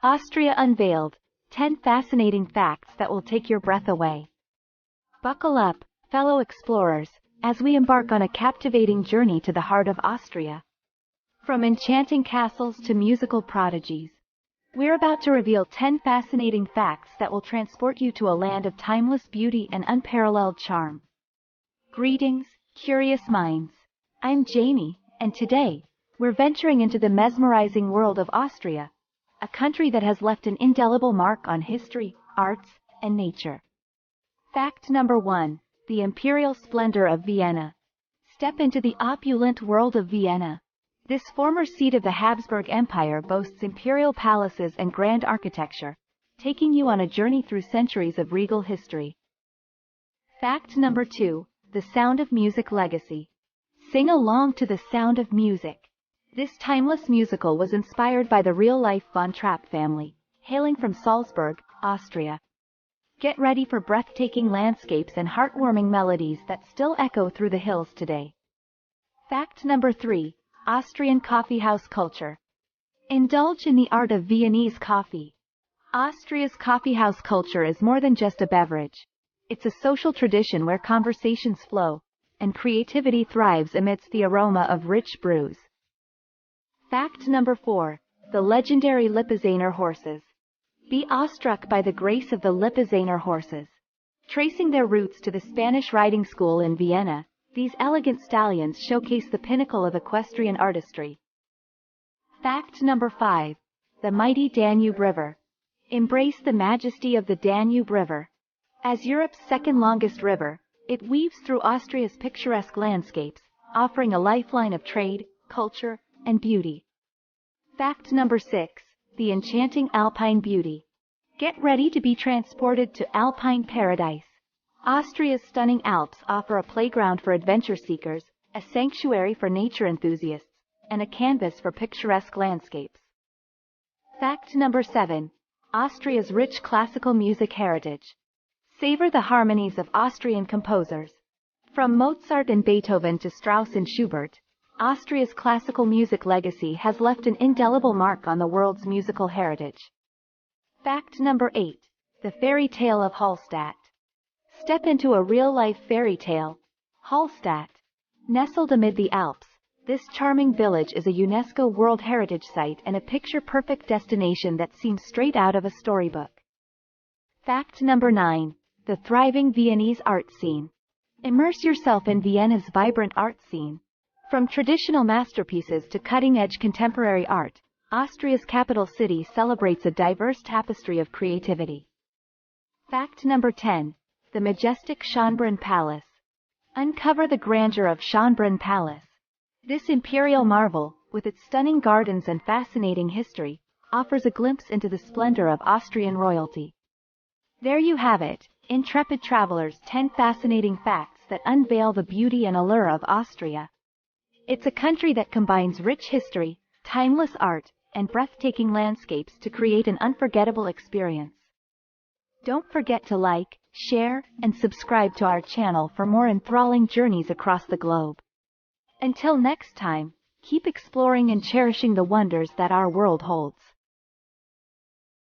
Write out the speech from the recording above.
Austria Unveiled, 10 fascinating facts that will take your breath away. Buckle up, fellow explorers, as we embark on a captivating journey to the heart of Austria. From enchanting castles to musical prodigies, we're about to reveal 10 fascinating facts that will transport you to a land of timeless beauty and unparalleled charm. Greetings, curious minds. I'm Jamie, and today, we're venturing into the mesmerizing world of Austria, a country that has left an indelible mark on history, arts, and nature. Fact number 1. The imperial splendor of Vienna. Step into the opulent world of Vienna. This former seat of the Habsburg Empire boasts imperial palaces and grand architecture, taking you on a journey through centuries of regal history. Fact number 2. The Sound of Music legacy. Sing along to the Sound of Music. This timeless musical was inspired by the real-life Von Trapp family, hailing from Salzburg, Austria. Get ready for breathtaking landscapes and heartwarming melodies that still echo through the hills today. Fact number 3. Austrian coffeehouse culture. Indulge in the art of Viennese coffee. Austria's coffeehouse culture is more than just a beverage. It's a social tradition where conversations flow, and creativity thrives amidst the aroma of rich brews. Fact number 4. The legendary Lipizzaner horses. Be awestruck by the grace of the Lipizzaner horses. Tracing their roots to the Spanish riding school in Vienna, these elegant stallions showcase the pinnacle of equestrian artistry. Fact number 5. The mighty Danube River. Embrace the majesty of the Danube River. As Europe's second longest river, it weaves through Austria's picturesque landscapes, offering a lifeline of trade, culture, and beauty. Fact number 6. The enchanting alpine beauty. Get ready to be transported to alpine paradise. Austria's stunning Alps offer a playground for adventure seekers, a sanctuary for nature enthusiasts, and a canvas for picturesque landscapes. Fact number 7. Austria's rich classical music heritage. Savor the harmonies of Austrian composers. From Mozart and Beethoven to Strauss and Schubert, Austria's classical music legacy has left an indelible mark on the world's musical heritage. Fact number 8. The fairy tale of Hallstatt. Step into a real-life fairy tale. Hallstatt. Nestled amid the Alps, this charming village is a UNESCO World Heritage Site and a picture-perfect destination that seems straight out of a storybook. Fact number 9. The thriving Viennese art scene. Immerse yourself in Vienna's vibrant art scene. From traditional masterpieces to cutting-edge contemporary art, Austria's capital city celebrates a diverse tapestry of creativity. Fact number 10. The majestic Schönbrunn Palace. Uncover the grandeur of Schönbrunn Palace. This imperial marvel, with its stunning gardens and fascinating history, offers a glimpse into the splendor of Austrian royalty. There you have it, intrepid travelers, 10 fascinating facts that unveil the beauty and allure of Austria. It's a country that combines rich history, timeless art, and breathtaking landscapes to create an unforgettable experience. Don't forget to like, share, and subscribe to our channel for more enthralling journeys across the globe. Until next time, keep exploring and cherishing the wonders that our world holds.